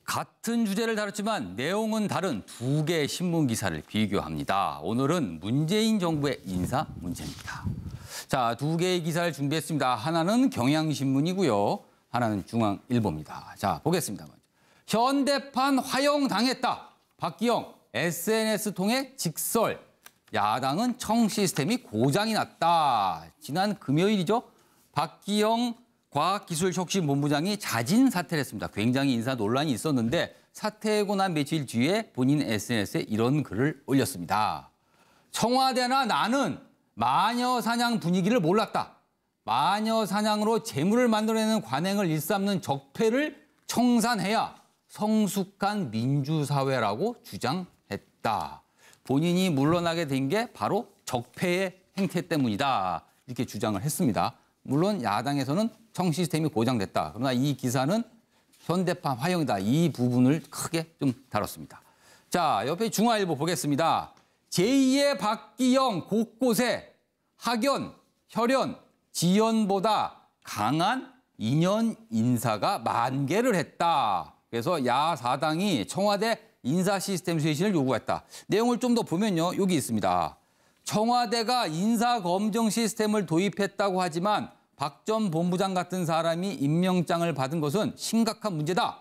같은 주제를 다뤘지만 내용은 다른 두 개의 신문 기사를 비교합니다. 오늘은 문재인 정부의 인사 문제입니다. 자, 두 개의 기사를 준비했습니다. 하나는 경향신문이고요. 하나는 중앙일보입니다. 자, 보겠습니다. 먼저. 현대판 화형당했다. 박기영 SNS 통해 직설. 야당은 청 시스템이 고장이 났다. 지난 금요일이죠. 박기영 과학기술혁신본부장이 자진 사퇴를 했습니다. 굉장히 인사 논란이 있었는데 사퇴하고 난 며칠 뒤에 본인 SNS에 이런 글을 올렸습니다. 청와대나 나는 마녀 사냥 분위기를 몰랐다. 마녀 사냥으로 재물을 만들어내는 관행을 일삼는 적폐를 청산해야 성숙한 민주사회라고 주장했다. 본인이 물러나게 된 게 바로 적폐의 행태 때문이다. 이렇게 주장을 했습니다. 물론 야당에서는 청 시스템이 고장됐다. 그러나 이 기사는 현대판 화형이다. 이 부분을 크게 좀 다뤘습니다. 자, 옆에 중앙일보 보겠습니다. 제2의 박기영 곳곳에 학연, 혈연, 지연보다 강한 인연 인사가 만개를 했다. 그래서 야사당이 청와대 인사 시스템 쇄신을 요구했다. 내용을 좀 더 보면요. 여기 있습니다. 청와대가 인사 검증 시스템을 도입했다고 하지만 박 전 본부장 같은 사람이 임명장을 받은 것은 심각한 문제다.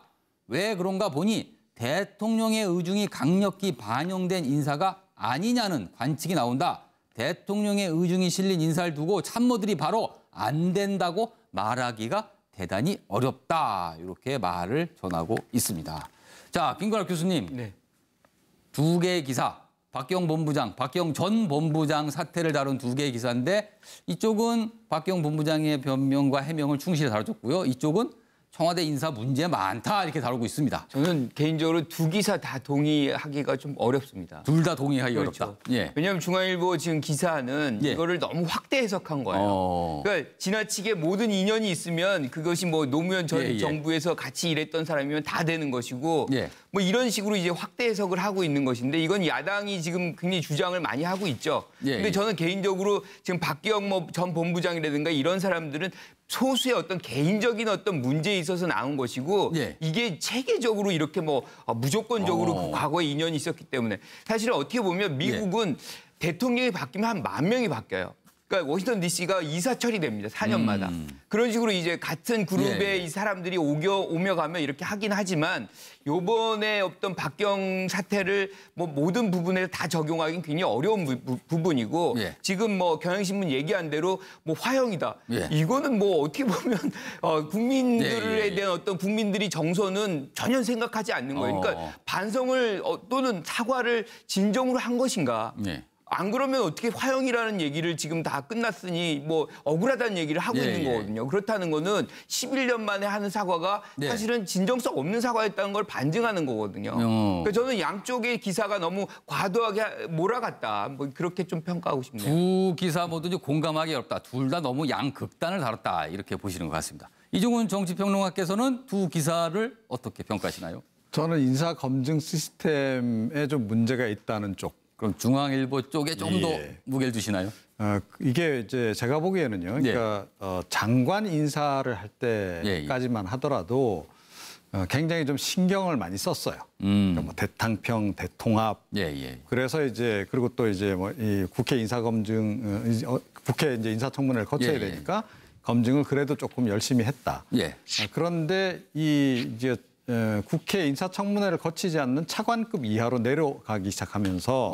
왜 그런가 보니 대통령의 의중이 강력히 반영된 인사가 아니냐는 관측이 나온다. 대통령의 의중이 실린 인사를 두고 참모들이 바로 안 된다고 말하기가 대단히 어렵다. 이렇게 말을 전하고 있습니다. 자, 빈관할 교수님. 네. 두 개의 기사. 박기영 전 본부장 사태를 다룬 두 개의 기사인데 이쪽은 박기영 본부장의 변명과 해명을 충실히 다뤄줬고요. 이쪽은 청와대 인사 문제 많다 이렇게 다루고 있습니다. 저는 개인적으로 두 기사 다 동의하기가 좀 어렵습니다. 둘 다 동의하기가 그렇죠. 어렵다. 예. 왜냐하면 중앙일보 지금 기사는 예. 이거를 너무 확대 해석한 거예요. 그러니까 지나치게 모든 인연이 있으면 그것이 뭐 노무현 전 정부에서 같이 일했던 사람이면 다 되는 것이고 뭐 이런 식으로 이제 확대 해석을 하고 있는 것인데 이건 야당이 지금 굉장히 주장을 많이 하고 있죠. 근데 저는 개인적으로 지금 박기영 전 본부장이라든가 이런 사람들은 소수의 어떤 개인적인 어떤 문제에 있어서 나온 것이고 이게 체계적으로 이렇게 뭐 무조건적으로 그 과거에 인연이 있었기 때문에 사실은 어떻게 보면 미국은 대통령이 바뀌면 한 10,000명이 바뀌어요. 그러니까 워싱턴 DC가 이사 처리됩니다. 4년마다. 그런 식으로 이제 같은 그룹의 이 사람들이 오며 가며 이렇게 하긴 하지만 요번에 어떤 박경 사태를 뭐 모든 부분에 다 적용하기는 굉장히 어려운 부분이고 지금 뭐 경향신문 얘기한 대로 뭐 화형이다. 이거는 뭐 어떻게 보면 국민들에 대한 어떤 국민들이 정서는 전혀 생각하지 않는 거예요. 그러니까 반성을 또는 사과를 진정으로 한 것인가. 안 그러면 어떻게 화형이라는 얘기를 지금 다 끝났으니 뭐 억울하다는 얘기를 하고 있는 거거든요. 그렇다는 거는 11년 만에 하는 사과가 사실은 진정성 없는 사과였다는 걸 반증하는 거거든요. 그러니까 저는 양쪽의 기사가 너무 과도하게 몰아갔다. 뭐 그렇게 좀 평가하고 싶네요. 두 기사 모두 공감하기 어렵다. 둘 다 너무 양극단을 다뤘다. 이렇게 보시는 것 같습니다. 이종훈 정치평론가께서는 두 기사를 어떻게 평가하시나요? 저는 인사 검증 시스템에 좀 문제가 있다는 쪽. 그럼 중앙일보 쪽에 좀 더 무게를 두시나요? 이게 이제 제가 보기에는요. 그러니까 장관 인사를 할 때까지만 하더라도 굉장히 좀 신경을 많이 썼어요. 그러니까 뭐 대탕평, 대통합. 그래서 이제 그리고 또 이제 뭐 이 국회 인사검증, 국회 이제 인사청문회를 거쳐야 되니까 검증을 그래도 조금 열심히 했다. 그런데 이 이제 국회 인사청문회를 거치지 않는 차관급 이하로 내려가기 시작하면서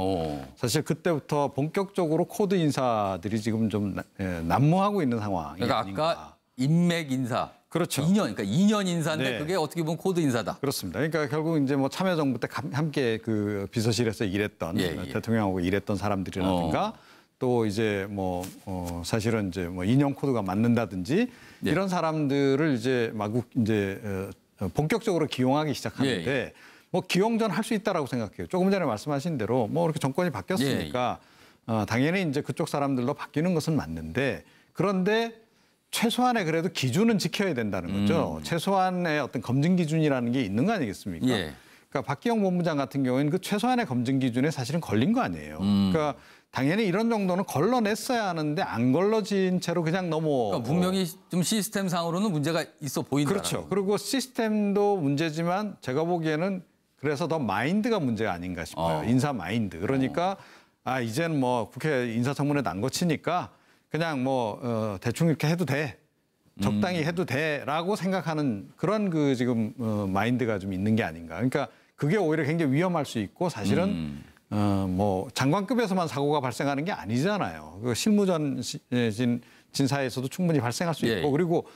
사실 그때부터 본격적으로 코드 인사들이 지금 좀 난무하고 있는 상황이 그러니까 아닌가. 아까 인맥 인사. 그렇죠. 2년 인사인데 그게 어떻게 보면 코드 인사다. 그렇습니다. 그러니까 결국 이제 뭐 참여정부 때 함께 그 비서실에서 일했던 대통령하고 일했던 사람들이라든가 또 이제 뭐 사실은 이제 뭐 인용 코드가 맞는다든지 이런 사람들을 이제 마구 이제 본격적으로 기용하기 시작하는데 뭐 기용 전 할 수 있다라고 생각해요. 조금 전에 말씀하신 대로 뭐 이렇게 정권이 바뀌었으니까 당연히 이제 그쪽 사람들로 바뀌는 것은 맞는데 그런데 최소한의 그래도 기준은 지켜야 된다는 거죠. 최소한의 어떤 검증 기준이라는 게 있는 거 아니겠습니까? 그러니까 박기영 본부장 같은 경우에는 그 최소한의 검증 기준에 사실은 걸린 거 아니에요. 그러니까 당연히 이런 정도는 걸러냈어야 하는데 안 걸러진 채로 그냥 그러니까 분명히 좀 시스템상으로는 문제가 있어 보인다. 그렇죠. 그리고 시스템도 문제지만 제가 보기에는 그래서 더 마인드가 문제가 아닌가 싶어요. 인사 마인드. 그러니까 이제는 뭐 국회 인사청문회도 안 거치니까 그냥 뭐 대충 이렇게 해도 돼. 적당히 해도 돼라고 생각하는 그런 그 지금 마인드가 좀 있는 게 아닌가. 그러니까 그게 오히려 굉장히 위험할 수 있고 사실은 뭐 장관급에서만 사고가 발생하는 게 아니잖아요. 그 실무전 진사에서도 충분히 발생할 수 있고 그리고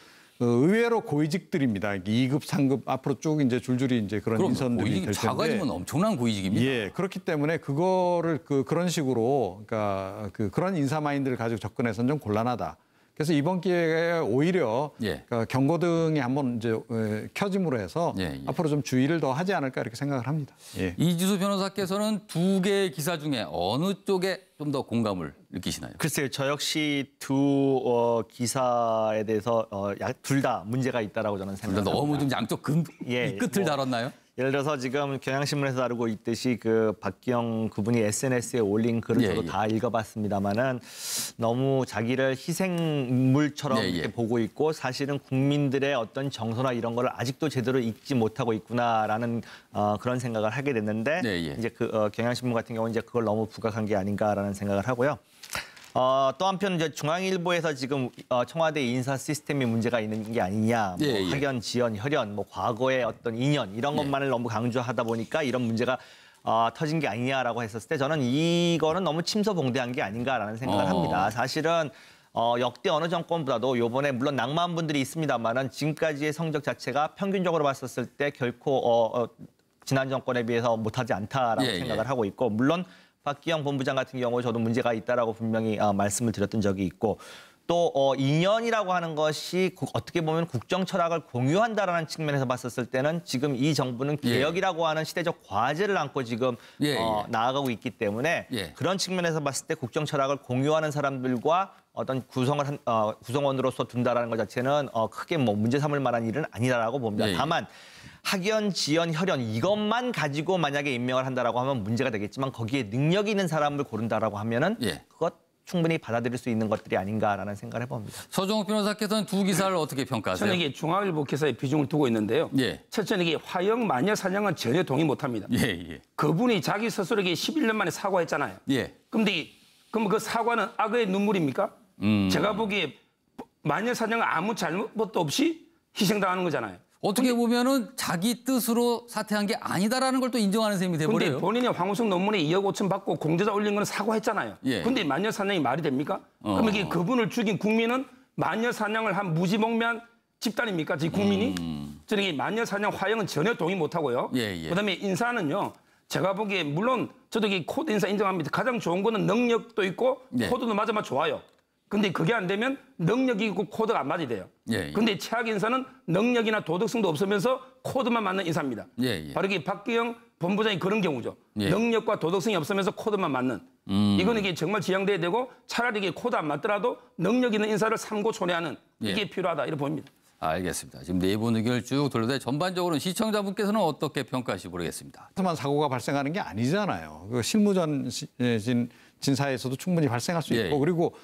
의외로 고위직들입니다. 2급, 3급 앞으로 쭉 이제 줄줄이 이제 그런 인선들이 될 텐데. 작아지면 엄청난 고위직입니다. 예, 그렇기 때문에 그거를 그런 식으로 그러니까 그런 인사 마인드를 가지고 접근해서는 좀 곤란하다. 그래서 이번 기회에 오히려 그러니까 경고등이 한번 이제 켜짐으로 해서 앞으로 좀 주의를 더 하지 않을까 이렇게 생각을 합니다. 예. 이지수 변호사께서는 두 개의 기사 중에 어느 쪽에 좀 더 공감을 느끼시나요? 글쎄요, 저 역시 두 기사에 대해서 둘 다 문제가 있다라고 저는 생각합니다. 너무 좀 양쪽 이 끝을 다뤘나요? 예를 들어서 지금 경향신문에서 다루고 있듯이 그 박기영 그분이 SNS에 올린 글을 저도 다 읽어봤습니다만은 너무 자기를 희생물처럼 이렇게 보고 있고 사실은 국민들의 어떤 정서나 이런 거를 아직도 제대로 읽지 못하고 있구나라는 그런 생각을 하게 됐는데 이제 그 경향신문 같은 경우는 이제 그걸 너무 부각한 게 아닌가라는 생각을 하고요. 또 한편 이제 중앙일보에서 지금 청와대 인사 시스템이 문제가 있는 게 아니냐, 뭐 학연, 지연, 혈연, 뭐 과거의 어떤 인연 이런 것만을 너무 강조하다 보니까 이런 문제가 터진 게 아니냐라고 했었을 때 저는 이거는 너무 침소봉대한 게 아닌가라는 생각을 합니다. 사실은 역대 어느 정권보다도 이번에 물론 낙마한 분들이 있습니다만은 지금까지의 성적 자체가 평균적으로 봤었을 때 결코 지난 정권에 비해서 못하지 않다라고 생각을 하고 있고 물론. 박기영 본부장 같은 경우 저도 문제가 있다라고 분명히 말씀을 드렸던 적이 있고 또 인연이라고 하는 것이 어떻게 보면 국정 철학을 공유한다라는 측면에서 봤었을 때는 지금 이 정부는 개혁이라고 하는 시대적 과제를 안고 지금 나아가고 있기 때문에 그런 측면에서 봤을 때 국정 철학을 공유하는 사람들과 어떤 구성원으로서 둔다라는 것 자체는 크게 뭐 문제 삼을 만한 일은 아니다라고 봅니다. 다만 학연, 지연, 혈연 이것만 가지고 만약에 임명을 한다라고 하면 문제가 되겠지만 거기에 능력이 있는 사람을 고른다라고 하면은 그것 충분히 받아들일 수 있는 것들이 아닌가라는 생각을 해봅니다. 서정욱 변호사께서는 두 기사를 어떻게 평가하세요? 저는 이게 중앙일보 기사에 비중을 두고 있는데요. 첫째는 이게 화영 마녀 사냥은 전혀 동의 못합니다. 그분이 자기 스스로에게 11년 만에 사과했잖아요. 그런데 그럼 그 사과는 악의 눈물입니까? 제가 보기에 마녀 사냥은 아무 잘못도 없이 희생당하는 거잖아요. 어떻게 보면은 자기 뜻으로 사퇴한 게 아니다라는 걸 또 인정하는 셈이 돼버려요. 근데 본인이 황우석 논문에 2억 5천 받고 공저자 올린 거는 사과했잖아요. 근데 마녀 사냥이 말이 됩니까? 그럼 이게 그분을 죽인 국민은 마녀 사냥을 한 무지몽매한 집단입니까? 지 국민이? 저는 이 마녀 사냥 화형은 전혀 동의 못하고요. 그다음에 인사는요. 제가 보기에 물론 저도 이 코드 인사 인정합니다. 가장 좋은 거는 능력도 있고 코드도 맞으면 좋아요. 근데 그게 안 되면 능력이 있고 코드가 안 맞아야 돼요. 근데 최악 인사는 능력이나 도덕성도 없으면서 코드만 맞는 인사입니다. 바로 이게 박기영 본부장이 그런 경우죠. 능력과 도덕성이 없으면서 코드만 맞는. 이거는 이게 정말 지양돼야 되고 차라리 이게 코드 안 맞더라도 능력 있는 인사를 삼고초려하는 이게 필요하다 이렇게 봅니다. 알겠습니다. 지금 내부 의견을 쭉 돌려대 전반적으로는 시청자분께서는 어떻게 평가하실지 모르겠습니다. 만 사고가 발생하는 게 아니잖아요. 그 실무전 진사에서도 충분히 발생할 수 있고 그리고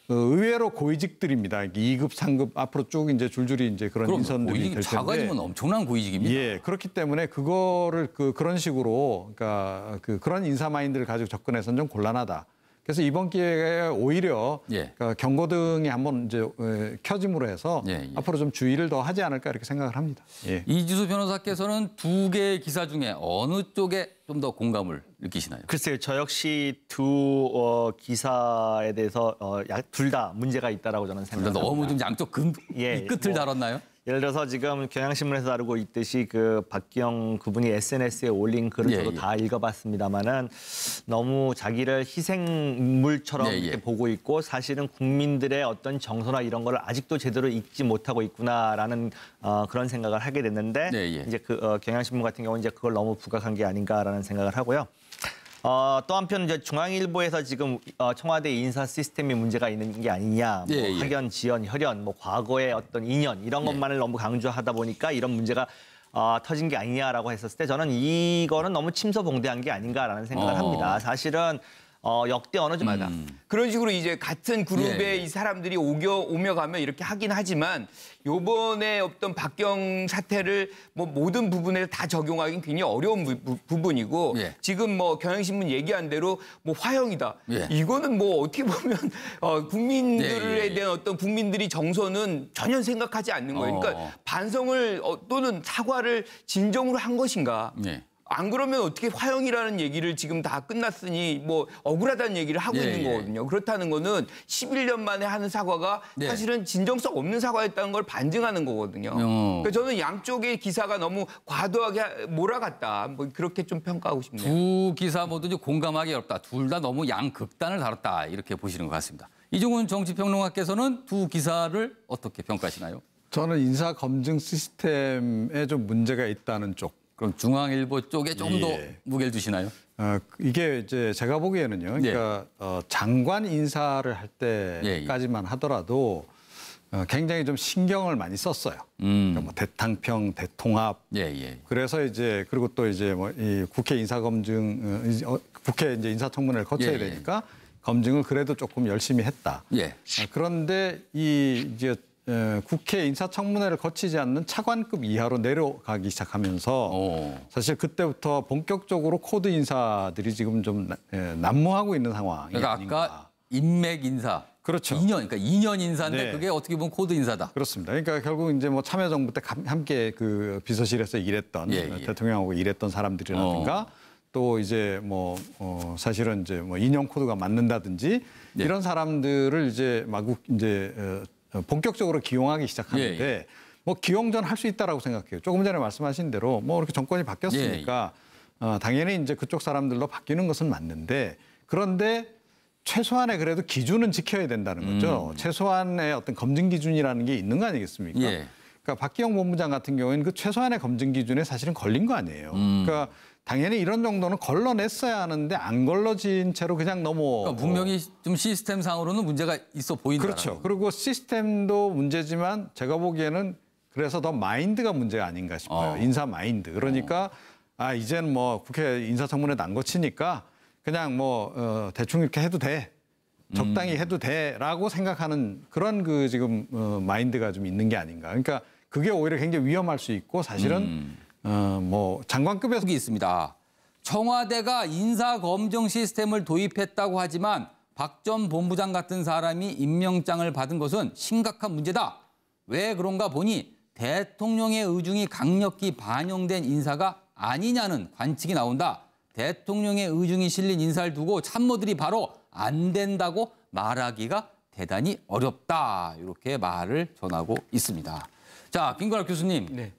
의외로 고위직들입니다. 2급, 3급 앞으로 쭉 이제 줄줄이 이제 그런 인선들이 될 텐데. 작아지면 엄청난 고위직입니다. 그렇기 때문에 그거를 그런 식으로 그러니까 그런 인사 마인드를 가지고 접근해서는 좀 곤란하다. 그래서 이번 기회에 오히려 그러니까 경고등이 한번 이제 켜짐으로 해서 앞으로 좀 주의를 더 하지 않을까 이렇게 생각을 합니다. 이지수 변호사께서는 두 개의 기사 중에 어느 쪽에 좀 더 공감을 느끼시나요? 글쎄요, 저 역시 두 기사에 대해서 둘 다 문제가 있다라고 저는 생각합니다. 너무 좀 양쪽 이 끝을 다뤘나요? 예를 들어서 지금 경향신문에서 다루고 있듯이 그 박기영 그분이 SNS에 올린 글을 저도 다 읽어봤습니다만은 너무 자기를 희생물처럼 이렇게 보고 있고 사실은 국민들의 어떤 정서나 이런 거를 아직도 제대로 읽지 못하고 있구나라는 그런 생각을 하게 됐는데 이제 그 경향신문 같은 경우는 이제 그걸 너무 부각한 게 아닌가라는 생각을 하고요. 또 한편 이제 중앙일보에서 지금 청와대 인사 시스템이 문제가 있는 게 아니냐, 뭐 학연, 지연, 혈연, 뭐 과거의 어떤 인연 이런 것만을 너무 강조하다 보니까 이런 문제가 터진 게 아니냐라고 했었을 때 저는 이거는 너무 침소봉대한 게 아닌가라는 생각을 합니다. 사실은 역대 어느 정도마다 그런 식으로 이제 같은 그룹의 이 사람들이 오며 가며 이렇게 하긴 하지만 요번에 어떤 박경 사태를 뭐 모든 부분에 다 적용하기는 굉장히 어려운 부분이고 지금 뭐 경향신문 얘기한 대로 뭐 화형이다. 이거는 뭐 어떻게 보면 국민들에 대한 어떤 국민들이 정서는 전혀 생각하지 않는 거예요. 그러니까 반성을 또는 사과를 진정으로 한 것인가. 안 그러면 어떻게 화형이라는 얘기를 지금 다 끝났으니 뭐 억울하다는 얘기를 하고 있는 거거든요. 그렇다는 거는 11년 만에 하는 사과가 사실은 진정성 없는 사과였다는 걸 반증하는 거거든요. 그러니까 저는 양쪽의 기사가 너무 과도하게 몰아갔다. 뭐 그렇게 좀 평가하고 싶네요. 두 기사 모두 공감하기 어렵다. 둘 다 너무 양극단을 다뤘다. 이렇게 보시는 것 같습니다. 이종훈 정치평론가께서는 두 기사를 어떻게 평가하시나요? 저는 인사 검증 시스템에 좀 문제가 있다는 쪽. 그럼 중앙일보 쪽에 좀 더 무게를 두시나요? 이게 이제 제가 보기에는요. 그러니까 장관 인사를 할 때까지만 하더라도 굉장히 좀 신경을 많이 썼어요. 그러니까 뭐 대탕평, 대통합. 그래서 이제 그리고 또 이제 뭐 이 국회 인사검증, 국회 이제 인사청문회를 거쳐야 되니까 검증을 그래도 조금 열심히 했다. 그런데 이제 국회 인사청문회를 거치지 않는 차관급 이하로 내려가기 시작하면서 사실 그때부터 본격적으로 코드 인사들이 지금 좀 난무하고 있는 상황이 그러니까 아닌가. 아까 인맥 인사. 그렇죠. 2년, 그러니까 2년 인사인데 그게 어떻게 보면 코드 인사다. 그렇습니다. 그러니까 결국 이제 뭐 참여정부 때 함께 그 비서실에서 일했던 대통령하고 일했던 사람들이라든가 또 이제 뭐 사실은 이제 뭐 인용 코드가 맞는다든지 이런 사람들을 이제 마구 이제 본격적으로 기용하기 시작하는데 뭐 기용전 할 수 있다라고 생각해요. 조금 전에 말씀하신 대로 뭐 이렇게 정권이 바뀌었으니까 당연히 이제 그쪽 사람들로 바뀌는 것은 맞는데 그런데 최소한의 그래도 기준은 지켜야 된다는 거죠. 최소한의 어떤 검증 기준이라는 게 있는 거 아니겠습니까? 그러니까 박기영 본부장 같은 경우에는 그 최소한의 검증 기준에 사실은 걸린 거 아니에요. 그러니까 당연히 이런 정도는 걸러냈어야 하는데 안 걸러진 채로 그냥 그러니까 분명히 좀 시스템상으로는 문제가 있어 보인다. 그렇죠. 그리고 시스템도 문제지만 제가 보기에는 그래서 더 마인드가 문제가 아닌가 싶어요. 인사 마인드. 그러니까 이제는 뭐 국회 인사청문회도 안 거치니까 그냥 뭐 대충 이렇게 해도 돼. 적당히 해도 돼라고 생각하는 그런 그 지금 마인드가 좀 있는 게 아닌가. 그러니까 그게 오히려 굉장히 위험할 수 있고 사실은 뭐 장관급에서 있습니다. 청와대가 인사검증 시스템을 도입했다고 하지만 박 전 본부장 같은 사람이 임명장을 받은 것은 심각한 문제다. 왜 그런가 보니 대통령의 의중이 강력히 반영된 인사가 아니냐는 관측이 나온다. 대통령의 의중이 실린 인사를 두고 참모들이 바로 안 된다고 말하기가 대단히 어렵다. 이렇게 말을 전하고 있습니다. 자, 김건학 교수님.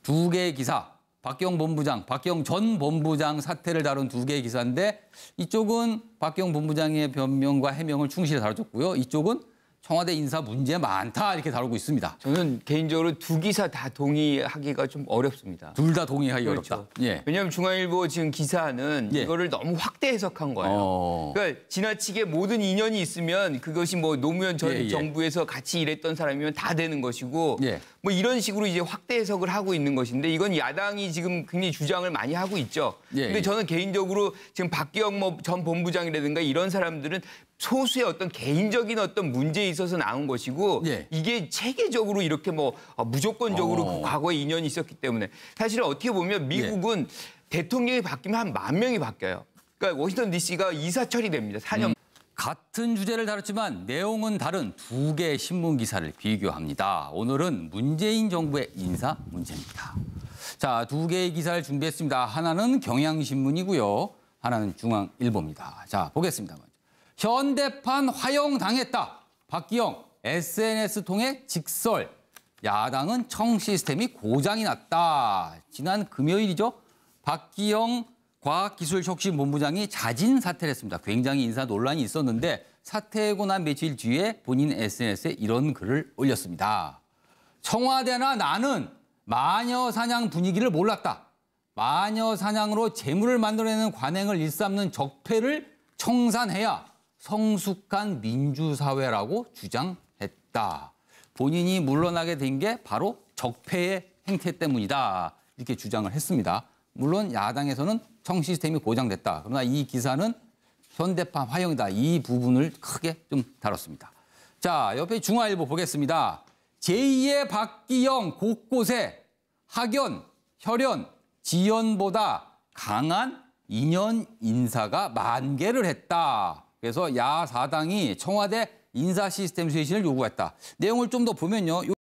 두 개의 기사, 박기영 본부장, 박기영 전 본부장 사태를 다룬 두 개의 기사인데 이쪽은 박기영 본부장의 변명과 해명을 충실히 다뤄줬고요. 이쪽은 청와대 인사 문제 많다 이렇게 다루고 있습니다. 저는 개인적으로 두 기사 다 동의하기가 좀 어렵습니다. 둘 다 동의하기 그렇죠. 어렵다. 왜냐하면 중앙일보 지금 기사는 이거를 너무 확대 해석한 거예요. 그러니까 지나치게 모든 인연이 있으면 그것이 뭐 노무현 전 정부에서 같이 일했던 사람이면 다 되는 것이고 뭐 이런 식으로 이제 확대 해석을 하고 있는 것인데 이건 야당이 지금 굉장히 주장을 많이 하고 있죠. 근데 저는 개인적으로 지금 박기영 뭐 전 본부장이라든가 이런 사람들은 소수의 어떤 개인적인 어떤 문제에 있어서 나온 것이고 이게 체계적으로 이렇게 뭐 무조건적으로 그 과거에 인연이 있었기 때문에 사실은 어떻게 보면 미국은 대통령이 바뀌면 한 10,000명이 바뀌어요. 그러니까 워싱턴 DC가 이사 처리됩니다. 4년. 같은 주제를 다뤘지만 내용은 다른 두 개의 신문 기사를 비교합니다. 오늘은 문재인 정부의 인사 문제입니다. 자, 두 개의 기사를 준비했습니다. 하나는 경향신문이고요. 하나는 중앙일보입니다. 자, 보겠습니다. 현대판 화형당했다. 박기영 SNS 통해 직설. 야당은 청 시스템이 고장이 났다. 지난 금요일이죠. 박기영 과학기술혁신본부장이 자진 사퇴를 했습니다. 굉장히 인사 논란이 있었는데 사퇴하고 난 며칠 뒤에 본인 SNS에 이런 글을 올렸습니다. 청와대나 나는 마녀 사냥 분위기를 몰랐다. 마녀 사냥으로 재물을 만들어내는 관행을 일삼는 적폐를 청산해야 성숙한 민주사회라고 주장했다. 본인이 물러나게 된 게 바로 적폐의 행태 때문이다. 이렇게 주장을 했습니다. 물론 야당에서는 청 시스템이 고장됐다. 그러나 이 기사는 현대판 화형이다. 이 부분을 크게 좀 다뤘습니다. 자, 옆에 중화일보 보겠습니다. 제2의 박기영 곳곳에 학연, 혈연, 지연보다 강한 인연 인사가 만개를 했다. 그래서 야 4당이 청와대 인사 시스템 쇄신을 요구했다. 내용을 좀 더 보면요.